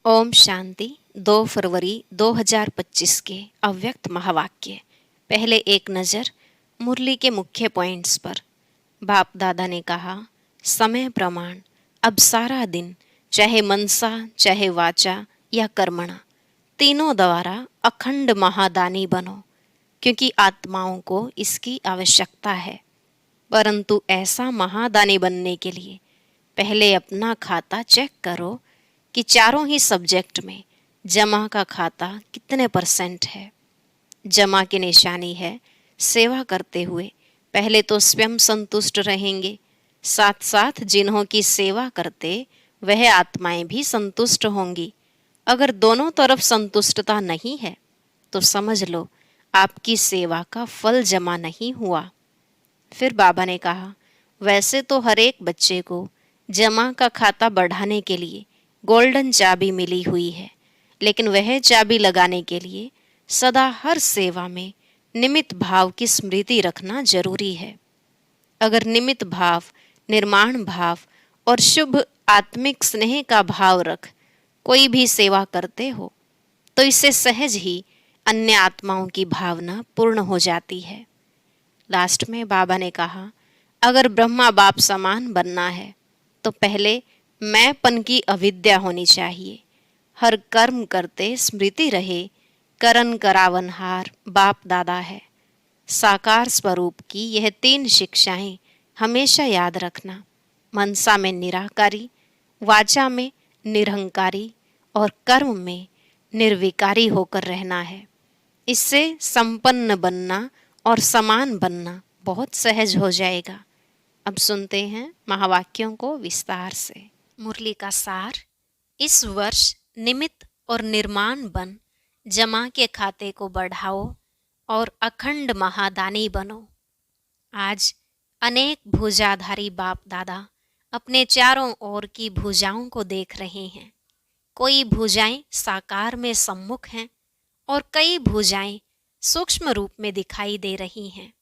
ओम शांति। 2 फरवरी 2025 के अव्यक्त महावाक्य। पहले एक नज़र मुरली के मुख्य पॉइंट्स पर। बाप दादा ने कहा, समय प्रमाण अब सारा दिन, चाहे मनसा चाहे वाचा या कर्मणा, तीनों द्वारा अखंड महादानी बनो, क्योंकि आत्माओं को इसकी आवश्यकता है। परंतु ऐसा महादानी बनने के लिए पहले अपना खाता चेक करो कि चारों ही सब्जेक्ट में जमा का खाता कितने % है। जमा की निशानी है सेवा करते हुए पहले तो स्वयं संतुष्ट रहेंगे, साथ साथ जिन्हों की सेवा करते वह आत्माएं भी संतुष्ट होंगी। अगर दोनों तरफ संतुष्टता नहीं है तो समझ लो आपकी सेवा का फल जमा नहीं हुआ। फिर बाबा ने कहा, वैसे तो हर एक बच्चे को जमा का खाता बढ़ाने के लिए गोल्डन चाबी मिली हुई है, लेकिन वह चाबी लगाने के लिए सदा हर सेवा में निमित्त भाव की स्मृति रखना जरूरी है। अगर निमित्त भाव, निर्माण भाव और शुभ आत्मिक स्नेह का भाव रख कोई भी सेवा करते हो तो इससे सहज ही अन्य आत्माओं की भावना पूर्ण हो जाती है। लास्ट में बाबा ने कहा, अगर ब्रह्मा बाप समान बनना है तो पहले मैंपन की अविद्या होनी चाहिए। हर कर्म करते स्मृति रहे, करन करावनहार बाप दादा है। साकार स्वरूप की यह 3 शिक्षाएं हमेशा याद रखना। मनसा में निराकारी, वाचा में निरहंकारी और कर्म में निर्विकारी होकर रहना है। इससे संपन्न बनना और समान बनना बहुत सहज हो जाएगा। अब सुनते हैं महावाक्यों को विस्तार से। मुरली का सार। इस वर्ष निमित्त और निर्माण बन जमा के खाते को बढ़ाओ और अखंड महादानी बनो। आज अनेक भुजाधारी बाप दादा अपने चारों ओर की भुजाओं को देख रहे हैं। कोई भुजाएं साकार में सम्मुख हैं और कई भुजाएं सूक्ष्म रूप में दिखाई दे रही हैं।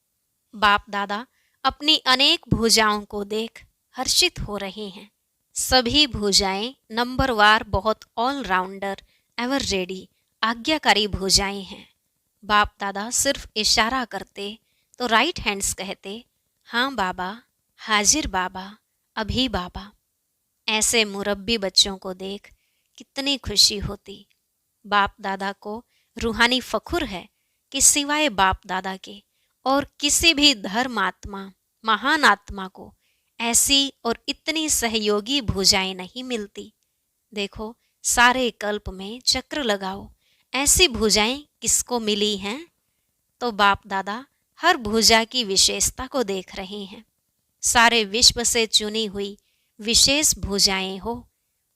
बाप दादा अपनी अनेक भुजाओं को देख हर्षित हो रहे हैं। सभी भुजाएं नंबरवार बहुत ऑलराउंडर, एवर रेडी, आज्ञाकारी भुजाएं हैं। बाप दादा सिर्फ इशारा करते तो राइट हैंड्स कहते, हाँ बाबा, हाजिर बाबा, अभी बाबा। ऐसे मुरब्बी बच्चों को देख कितनी खुशी होती। बाप दादा को रूहानी फखुर है कि सिवाय बाप दादा के और किसी भी धर्मात्मा, महान आत्मा को ऐसी और इतनी सहयोगी भुजाएं नहीं मिलती। देखो, सारे कल्प में चक्र लगाओ, ऐसी भुजाएं किसको मिली हैं? तो बाप दादा हर भुजा की विशेषता को देख रहे हैं। सारे विश्व से चुनी हुई विशेष भुजाएं हो,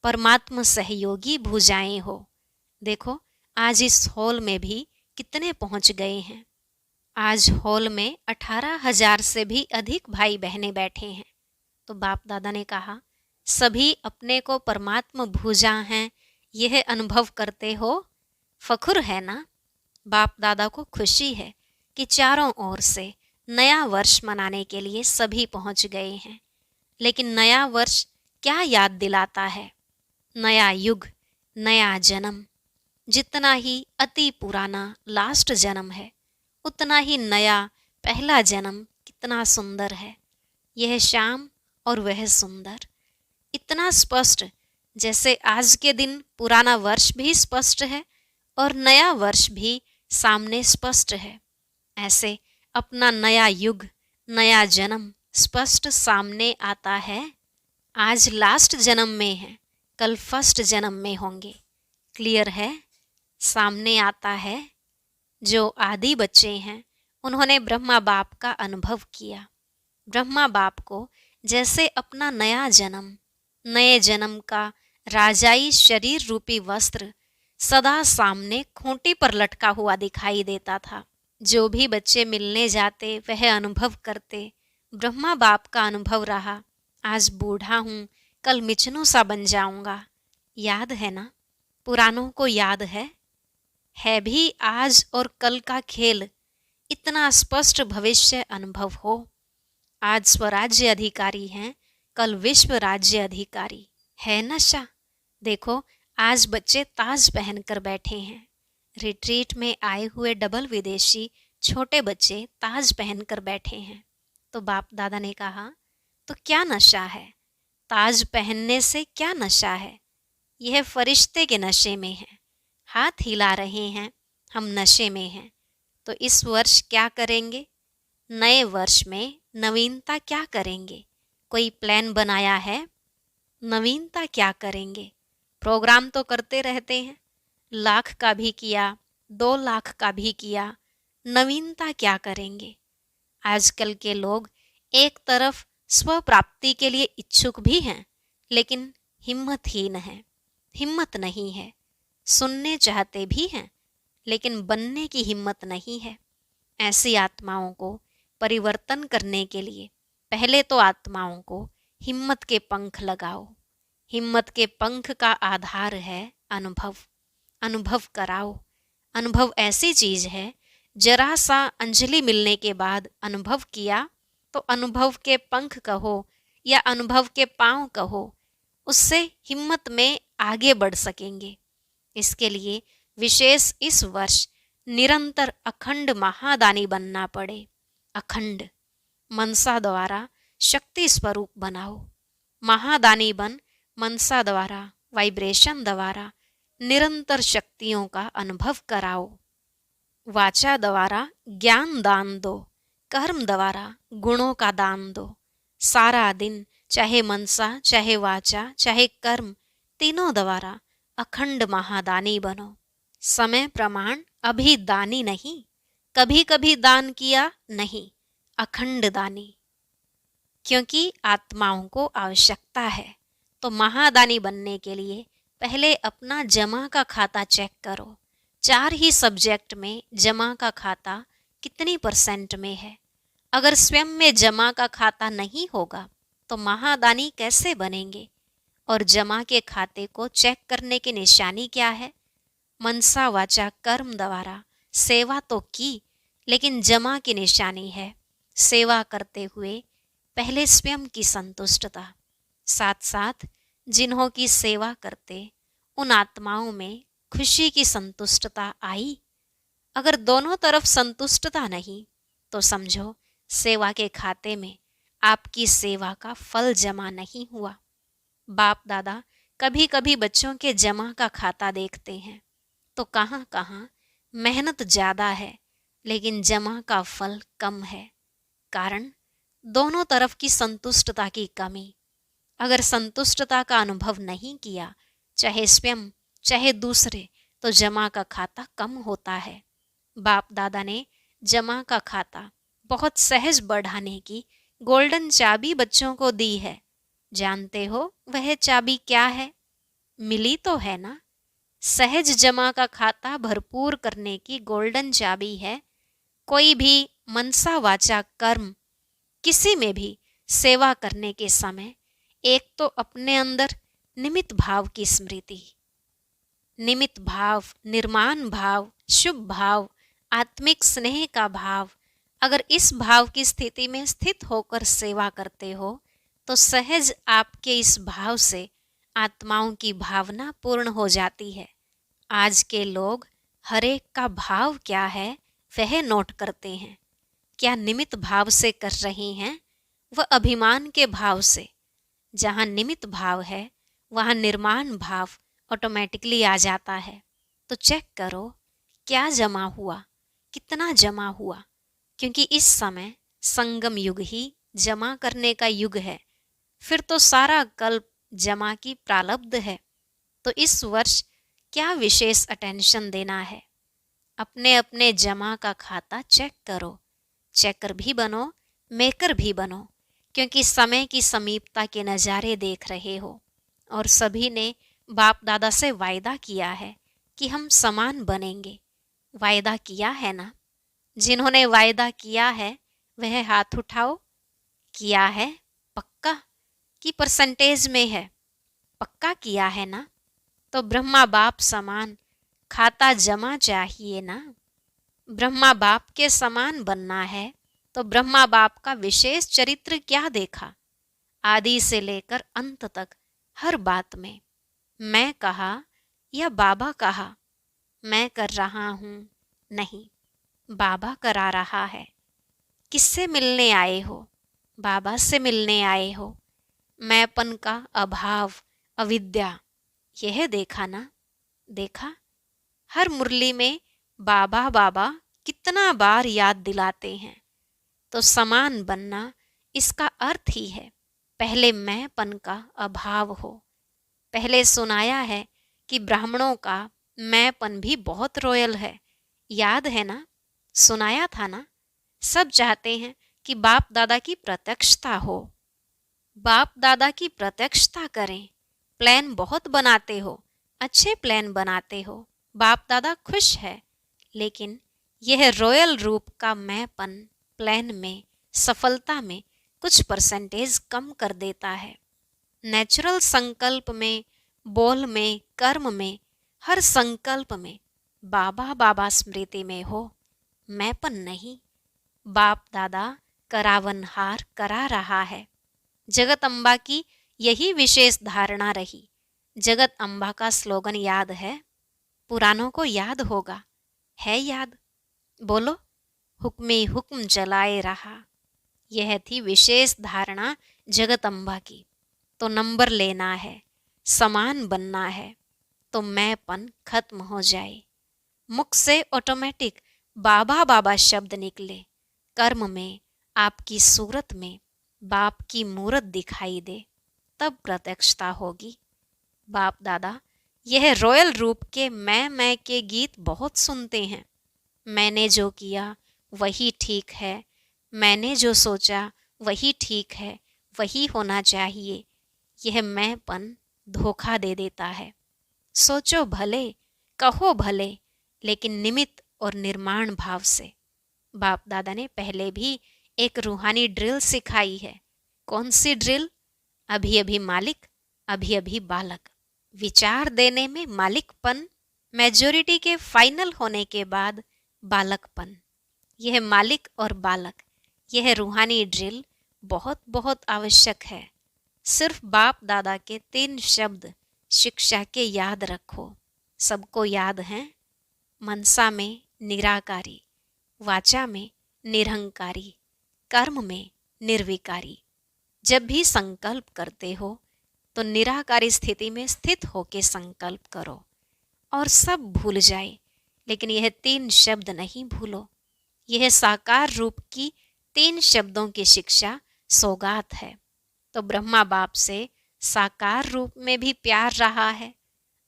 परमात्मा सहयोगी भुजाएं हो। देखो, आज इस हॉल में भी कितने पहुंच गए हैं। आज हॉल में 18,000 से भी अधिक भाई बहनें बैठे हैं। तो बाप दादा ने कहा, सभी अपने को परमात्मा भुजा हैं, यह अनुभव करते हो? फखुर है ना? बाप दादा को खुशी है कि चारों ओर से नया वर्ष मनाने के लिए सभी पहुंच गए हैं। लेकिन नया वर्ष क्या याद दिलाता है? नया युग, नया जन्म। जितना ही अति पुराना लास्ट जन्म है, उतना ही नया पहला जन्म कितना सुंदर है। यह शाम और वह सुंदर, इतना स्पष्ट जैसे आज के दिन पुराना वर्ष भी स्पष्ट है और नया वर्ष भी सामने स्पष्ट है। ऐसे अपना नया युग, नया जन्म स्पष्ट सामने आता है। आज लास्ट जन्म में है, कल फर्स्ट जन्म में होंगे। क्लियर है? सामने आता है। जो आदि बच्चे हैं उन्होंने ब्रह्मा बाप का अनुभव किया। ब्रह्मा बाप को जैसे अपना नया जन्म, नए जन्म का राजाई शरीर रूपी वस्त्र सदा सामने खूंटी पर लटका हुआ दिखाई देता था। जो भी बच्चे मिलने जाते वह अनुभव करते। ब्रह्मा बाप का अनुभव रहा, आज बूढ़ा हूँ, कल मिचनू सा बन जाऊंगा। याद है ना? पुरानों को याद है भी आज और कल का खेल। इतना स्पष्ट भविष्य अनुभव हो। आज स्वराज्य अधिकारी हैं, कल विश्व राज्य अधिकारी है। नशा देखो, आज बच्चे ताज पहनकर बैठे हैं। रिट्रीट में आए हुए डबल विदेशी छोटे बच्चे ताज पहनकर बैठे हैं। तो बाप दादा ने कहा, तो क्या नशा है? ताज पहनने से क्या नशा है? यह फरिश्ते के नशे में है। हाथ हिला रहे हैं, हम नशे में हैं। तो इस वर्ष क्या करेंगे? नए वर्ष में नवीनता क्या करेंगे? कोई प्लान बनाया है? नवीनता क्या करेंगे? प्रोग्राम तो करते रहते हैं, 1,00,000 का भी किया, 2,00,000 का भी किया। नवीनता क्या करेंगे? आजकल के लोग एक तरफ स्व प्राप्ति के लिए इच्छुक भी हैं, लेकिन हिम्मतहीन हैं, हिम्मत नहीं है। सुनने चाहते भी हैं, लेकिन बनने की हिम्मत नहीं है। ऐसी आत्माओं को परिवर्तन करने के लिए पहले तो आत्माओं को हिम्मत के पंख लगाओ। हिम्मत के पंख का आधार है अनुभव। अनुभव कराओ। अनुभव ऐसी चीज है, जरा सा अंजलि मिलने के बाद अनुभव किया तो अनुभव के पंख कहो या अनुभव के पांव कहो, उससे हिम्मत में आगे बढ़ सकेंगे। इसके लिए विशेष इस वर्ष निरंतर अखंड महादानी बनना पड़े। अखंड मनसा द्वारा शक्ति स्वरूप बनाओ। महादानी बन मनसा द्वारा, वाइब्रेशन द्वारा निरंतर शक्तियों का अनुभव कराओ। वाचा द्वारा ज्ञान दान दो, कर्म द्वारा गुणों का दान दो। सारा दिन चाहे मनसा, चाहे वाचा, चाहे कर्म, तीनों द्वारा अखंड महादानी बनो। समय प्रमाण अभी दानी नहीं, कभी कभी दान किया नहीं, अखंड दानी। क्योंकि आत्माओं को आवश्यकता है, तो महादानी बनने के लिए पहले अपना जमा का खाता चेक करो। 4 ही सब्जेक्ट में जमा का खाता कितनी % में है? अगर स्वयं में जमा का खाता नहीं होगा तो महादानी कैसे बनेंगे? और जमा के खाते को चेक करने की निशानी क्या है? मनसा वाचा कर्म द्वारा सेवा तो की, लेकिन जमा की निशानी है सेवा करते हुए पहले स्वयं की संतुष्टता। साथ साथ जिन्हों की सेवा करते उन आत्माओं में खुशी की संतुष्टता आई। अगर दोनों तरफ संतुष्टता नहीं तो समझो सेवा के खाते में आपकी सेवा का फल जमा नहीं हुआ। बाप दादा कभी कभी बच्चों के जमा का खाता देखते हैं तो कहाँ कहाँ मेहनत ज्यादा है, लेकिन जमा का फल कम है। कारण दोनों तरफ की संतुष्टता की कमी। अगर संतुष्टता का अनुभव नहीं किया, चाहे स्वयं चाहे दूसरे, तो जमा का खाता कम होता है। बाप दादा ने जमा का खाता बहुत सहज बढ़ाने की गोल्डन चाबी बच्चों को दी है। जानते हो वह चाबी क्या है? मिली तो है ना? सहज जमा का खाता भरपूर करने की गोल्डन चाबी है, कोई भी मनसा वाचा कर्म किसी में भी सेवा करने के समय एक तो अपने अंदर निमित्त भाव की स्मृति, निमित्त भाव, निर्माण भाव, शुभ भाव, आत्मिक स्नेह का भाव। अगर इस भाव की स्थिति में स्थित होकर सेवा करते हो तो सहज आपके इस भाव से आत्माओं की भावना पूर्ण हो जाती है। आज के लोग हरेक का भाव क्या है वह नोट करते हैं। क्या निमित्त भाव से कर रही हैं वह अभिमान के भाव से? जहाँ निमित्त भाव है वहाँ निर्माण भाव ऑटोमेटिकली आ जाता है। तो चेक करो क्या जमा हुआ, कितना जमा हुआ, क्योंकि इस समय संगम युग ही जमा करने का युग है। फिर तो सारा कल्प जमा की प्रारब्ध है। तो इस वर्ष क्या विशेष अटेंशन देना है? अपने अपने जमा का खाता चेक करो। चेकर भी बनो, मेकर भी बनो, क्योंकि समय की समीपता के नज़ारे देख रहे हो और सभी ने बाप दादा से वायदा किया है कि हम समान बनेंगे। वायदा किया है ना? जिन्होंने वायदा किया है वह हाथ उठाओ। किया है पक्का कि परसेंटेज में है? पक्का किया है ना? तो ब्रह्मा बाप समान खाता जमा चाहिए ना? ब्रह्मा बाप के समान बनना है तो ब्रह्मा बाप का विशेष चरित्र क्या देखा? आदि से लेकर अंत तक हर बात में मैं कहा या बाबा कहा? मैं कर रहा हूँ। नहीं, बाबा करा रहा है। किससे मिलने आए हो? बाबा से मिलने आए हो। मैंपन का अभाव, अविद्या, यह देखा ना? देखा? हर मुरली में बाबा बाबा कितना बार याद दिलाते हैं। तो समान बनना इसका अर्थ ही है पहले मैंपन का अभाव हो। पहले सुनाया है कि ब्राह्मणों का मैंपन भी बहुत रॉयल है। याद है ना? सुनाया था ना? सब चाहते हैं कि बाप दादा की प्रत्यक्षता हो। बाप दादा की प्रत्यक्षता करें। प्लान बहुत बनाते हो, अच्छे प्लान बनाते हो, बाप दादा खुश है। लेकिन यह रॉयल रूप का मैंपन प्लान में, सफलता में कुछ परसेंटेज कम कर देता है। नेचुरल संकल्प में, बोल में, कर्म में, हर संकल्प में बाबा बाबा स्मृति में हो, मैंपन नहीं। बाप दादा करावनहार करा रहा है। जगत अम्बा की यही विशेष धारणा रही। जगत अम्बा का स्लोगन याद है? पुरानों को याद होगा। है याद? बोलो। हुक्मे हुक्म जलाए रहा। यह थी विशेष धारणा जगत अम्बा की। तो नंबर लेना है, समान बनना है, तो मैंपन खत्म हो जाए। मुख से ऑटोमेटिक बाबा बाबा शब्द निकले। कर्म में, आपकी सूरत में बाप की मूरत दिखाई दे, तब प्रत्यक्षता होगी। बाप दादा यह रॉयल रूप के मैं के गीत बहुत सुनते हैं। मैंने जो किया वही ठीक है, मैंने जो सोचा वही ठीक है, वही होना चाहिए। यह मैंपन धोखा दे देता है। सोचो भले, कहो भले, लेकिन निमित्त और निर्माण भाव से। बाप दादा ने पहले भी एक रूहानी ड्रिल सिखाई है। कौन सी ड्रिल? अभी अभी मालिक, अभी अभी बालक। विचार देने में मालिकपन, मेजोरिटी के फाइनल होने के बाद बालकपन। यह मालिक और बालक, यह रूहानी ड्रिल बहुत बहुत आवश्यक है। सिर्फ बाप दादा के 3 शब्द शिक्षा के याद रखो। सबको याद हैं? मनसा में निराकारी, वाचा में निरहंकारी, कर्म में निर्विकारी। जब भी संकल्प करते हो तो निराकारी स्थिति में स्थित होके संकल्प करो और सब भूल जाए, लेकिन यह 3 शब्द नहीं भूलो। यह साकार रूप की 3 शब्दों की शिक्षा सौगात है। तो ब्रह्मा बाप से साकार रूप में भी प्यार रहा है।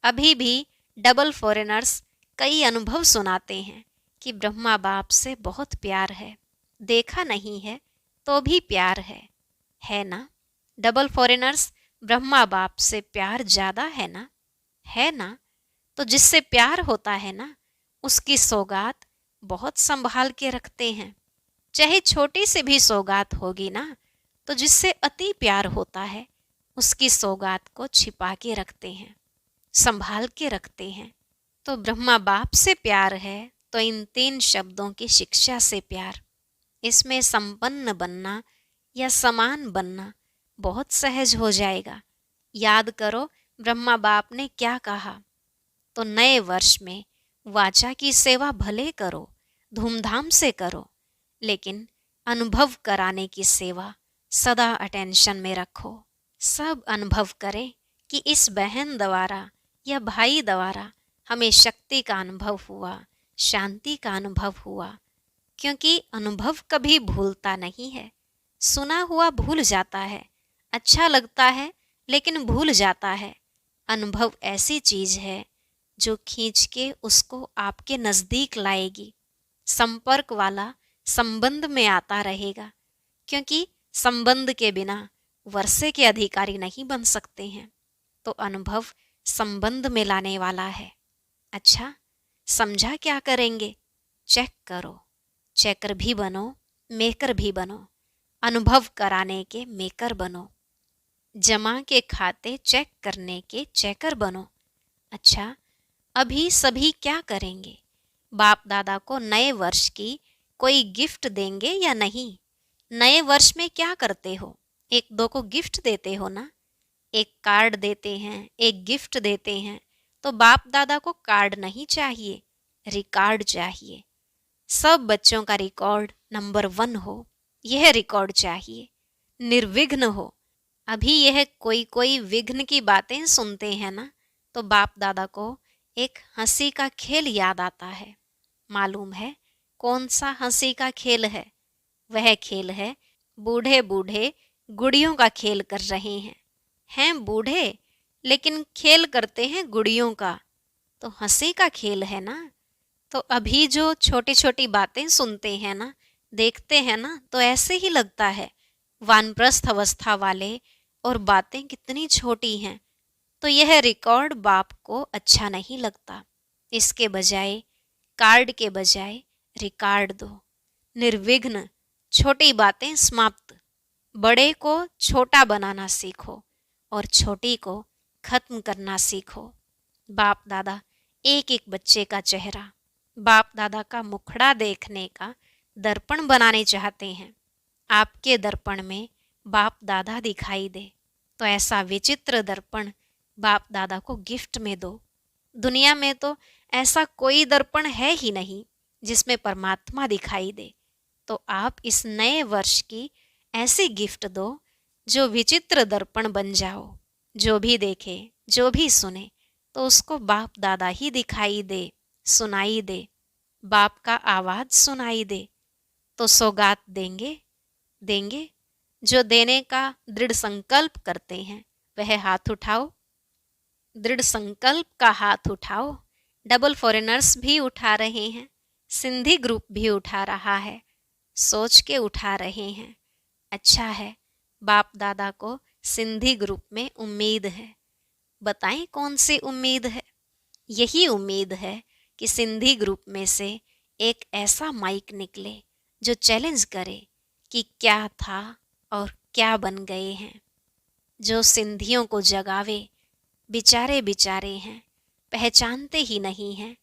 अभी भी डबल फॉरेनर्स कई अनुभव सुनाते हैं कि ब्रह्मा बाप से बहुत प्यार है। देखा नहीं है तो भी प्यार है ना? डबल फॉरेनर्स ब्रह्मा बाप से प्यार ज्यादा है ना? है ना? तो जिससे प्यार होता है ना, उसकी सौगात बहुत संभाल के रखते हैं। चाहे छोटी से भी सौगात होगी ना, तो जिससे अति प्यार होता है उसकी सौगात को छिपा के रखते हैं, संभाल के रखते हैं। तो ब्रह्मा बाप से प्यार है तो इन 3 शब्दों की शिक्षा से प्यार। इसमें संपन्न बनना या समान बनना बहुत सहज हो जाएगा। याद करो ब्रह्मा बाप ने क्या कहा? तो नए वर्ष में वाचा की सेवा भले करो, धूमधाम से करो, लेकिन अनुभव कराने की सेवा सदा अटेंशन में रखो। सब अनुभव करें कि इस बहन द्वारा या भाई द्वारा हमें शक्ति का अनुभव हुआ, शांति का अनुभव हुआ। क्योंकि अनुभव कभी भूलता नहीं है। सुना हुआ भूल जाता है, अच्छा लगता है लेकिन भूल जाता है। अनुभव ऐसी चीज है जो खींच के उसको आपके नजदीक लाएगी। संपर्क वाला संबंध में आता रहेगा, क्योंकि संबंध के बिना वर्षे के अधिकारी नहीं बन सकते हैं। तो अनुभव संबंध में लाने वाला है। अच्छा, समझा क्या करेंगे? चेक करो। चेकर भी बनो, मेकर भी बनो। अनुभव कराने के मेकर बनो। जमा के खाते चेक करने के चेकर बनो। अच्छा, अभी सभी क्या करेंगे? बाप दादा को नए वर्ष की कोई गिफ्ट देंगे या नहीं? नए वर्ष में क्या करते हो? 1-2 को गिफ्ट देते हो ना? एक कार्ड देते हैं, एक गिफ्ट देते हैं, तो बाप दादा को कार्ड नहीं चाहिए, रिकॉर्ड चाहिए। सब बच्चों का रिकॉर्ड नंबर 1 हो, यह रिकॉर्ड चाहिए। निर्विघ्न हो। अभी यह कोई कोई विघ्न की बातें सुनते हैं ना, तो बाप दादा को एक हंसी का खेल याद आता है। मालूम है कौन सा हंसी का खेल है? वह खेल है बूढ़े बूढ़े गुड़ियों का खेल कर रहे हैं बूढ़े लेकिन खेल करते हैं गुड़ियों का, तो हंसी का खेल है ना। तो अभी जो छोटी छोटी बातें सुनते हैं ना, देखते हैं ना, तो ऐसे ही लगता है वानप्रस्थ अवस्था वाले, और बातें कितनी छोटी हैं। तो यह रिकॉर्ड बाप को अच्छा नहीं लगता। इसके बजाय, कार्ड के बजाय रिकॉर्ड दो। निर्विघ्न, छोटी बातें समाप्त। बड़े को छोटा बनाना सीखो और छोटी को खत्म करना सीखो। बाप दादा एक एक बच्चे का चेहरा, बाप दादा का मुखड़ा देखने का दर्पण बनाने चाहते हैं। आपके दर्पण में बाप दादा दिखाई दे, तो ऐसा विचित्र दर्पण बाप दादा को गिफ्ट में दो। दुनिया में तो ऐसा कोई दर्पण है ही नहीं जिसमें परमात्मा दिखाई दे। तो आप इस नए वर्ष की ऐसी गिफ्ट दो जो विचित्र दर्पण बन जाओ। जो भी देखे, जो भी सुने, तो उसको बाप दादा ही दिखाई दे, सुनाई दे, बाप का आवाज सुनाई दे। तो सौगात देंगे, देंगे। जो देने का दृढ़ संकल्प करते हैं वह हाथ उठाओ। दृढ़ संकल्प का हाथ उठाओ। डबल फॉरेनर्स भी उठा रहे हैं, सिंधी ग्रुप भी उठा रहा है, सोच के उठा रहे हैं। अच्छा है, बाप दादा को सिंधी ग्रुप में उम्मीद है। बताएं कौन सी उम्मीद है? यही उम्मीद है कि सिंधी ग्रुप में से एक ऐसा माइक निकले जो चैलेंज करे कि क्या था और क्या बन गए हैं। जो सिंधियों को जगावे, बिचारे बिचारे हैं, पहचानते ही नहीं हैं,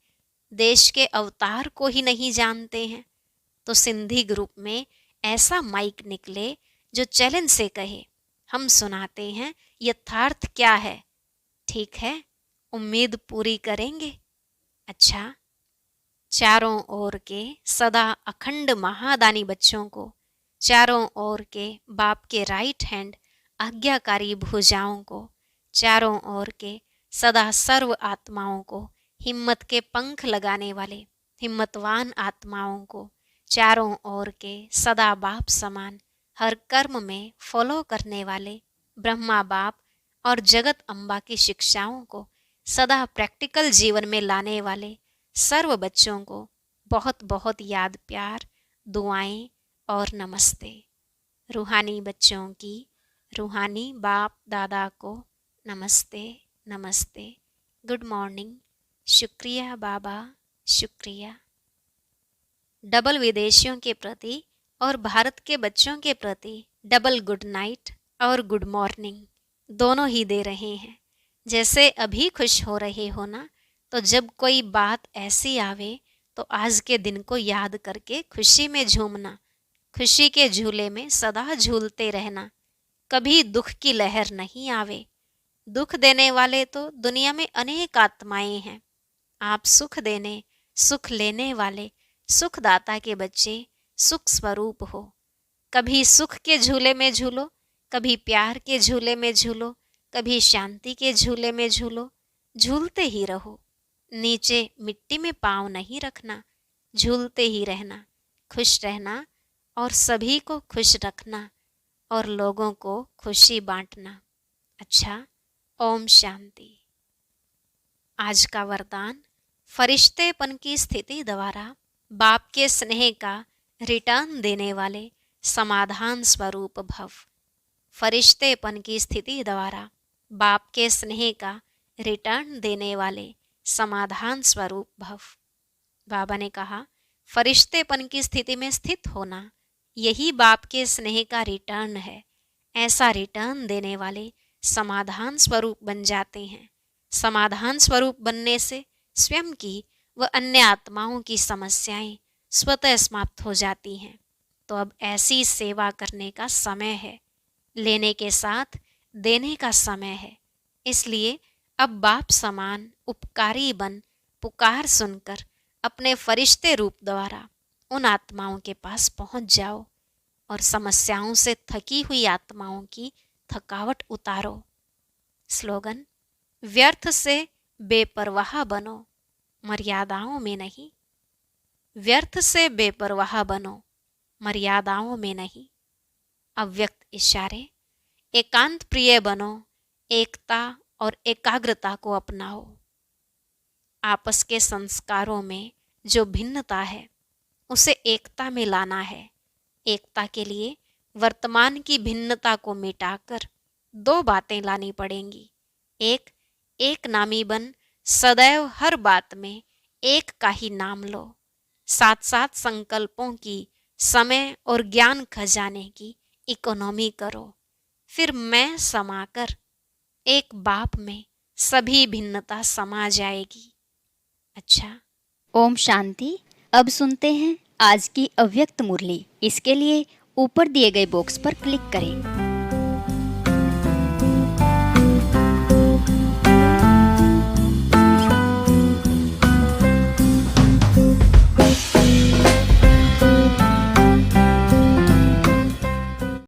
देश के अवतार को ही नहीं जानते हैं। तो सिंधी ग्रुप में ऐसा माइक निकले जो चैलेंज से कहे, हम सुनाते हैं यथार्थ क्या है। ठीक है, उम्मीद पूरी करेंगे। अच्छा, चारों ओर के सदा अखंड महादानी बच्चों को, चारों ओर के बाप के राइट हैंड आज्ञाकारी भुजाओं को, चारों ओर के सदा सर्व आत्माओं को, हिम्मत के पंख लगाने वाले हिम्मतवान आत्माओं को, चारों ओर के सदा बाप समान हर कर्म में फॉलो करने वाले ब्रह्मा बाप और जगत अम्बा की शिक्षाओं को सदा प्रैक्टिकल जीवन में लाने वाले सर्व बच्चों को बहुत बहुत याद, प्यार, दुआएं और नमस्ते। रूहानी बच्चों की रूहानी बाप दादा को नमस्ते, नमस्ते, गुड मॉर्निंग, शुक्रिया बाबा, शुक्रिया। डबल विदेशियों के प्रति और भारत के बच्चों के प्रति डबल गुड नाइट और गुड मॉर्निंग दोनों ही दे रहे हैं। जैसे अभी खुश हो रहे हो ना, तो जब कोई बात ऐसी आवे तो आज के दिन को याद करके खुशी में झूमना, खुशी के झूले में सदा झूलते रहना। कभी दुख की लहर नहीं आवे। दुख देने वाले तो दुनिया में अनेक आत्माएं हैं। आप सुख देने, सुख लेने वाले सुखदाता के बच्चे सुख स्वरूप हो। कभी सुख के झूले में झूलो, कभी प्यार के झूले में झूलो, कभी शांति के झूले में झूलो। झूलते ही रहो, नीचे मिट्टी में पाँव नहीं रखना, झूलते ही रहना, खुश रहना और सभी को खुश रखना और लोगों को खुशी बांटना। अच्छा, ओम शांति। आज का वरदान, फरिश्तेपन की स्थिति द्वारा बाप के स्नेह का रिटर्न देने वाले समाधान स्वरूप भव। फरिश्तेपन की स्थिति द्वारा बाप के स्नेह का रिटर्न देने वाले समाधान स्वरूप भव। बाबा ने कहा, फरिश्तेपन की स्थिति में स्थित होना यही बाप के स्नेह का रिटर्न है। ऐसा रिटर्न देने वाले समाधान स्वरूप बन जाते हैं। समाधान स्वरूप बनने से स्वयं की व अन्य आत्माओं की समस्याएं स्वतः समाप्त हो जाती हैं। तो अब ऐसी सेवा करने का समय है, लेने के साथ देने का समय है। इसलिए अब बाप समान उपकारी बन पुकार सुनकर अपने फरिश्ते रूप द्वारा उन आत्माओं के पास पहुंच जाओ और समस्याओं से थकी हुई आत्माओं की थकावट उतारो। स्लोगन: व्यर्थ से बेपरवाह बनो, मर्यादाओं में नहीं। व्यर्थ से बेपरवाह बनो, मर्यादाओं में नहीं। अव्यक्त इशारे: एकांत प्रिय बनो, एकता और एकाग्रता को अपनाओ। आपस के संस्कारों में जो भिन्नता है उसे एकता में लाना है। एकता के लिए वर्तमान की भिन्नता को मिटाकर दो बातें लानी पड़ेंगी। एक नामी बन सदैव हर बात में एक का ही नाम लो। साथ साथ संकल्पों की, समय और ज्ञान खजाने की इकोनॉमी करो। फिर मैं समाकर एक बाप में सभी भिन्नता समा जाएगी। अच्छा, ओम शांति। अब सुनते हैं आज की अव्यक्त मुरली। इसके लिए ऊपर दिए गए बॉक्स पर क्लिक करें।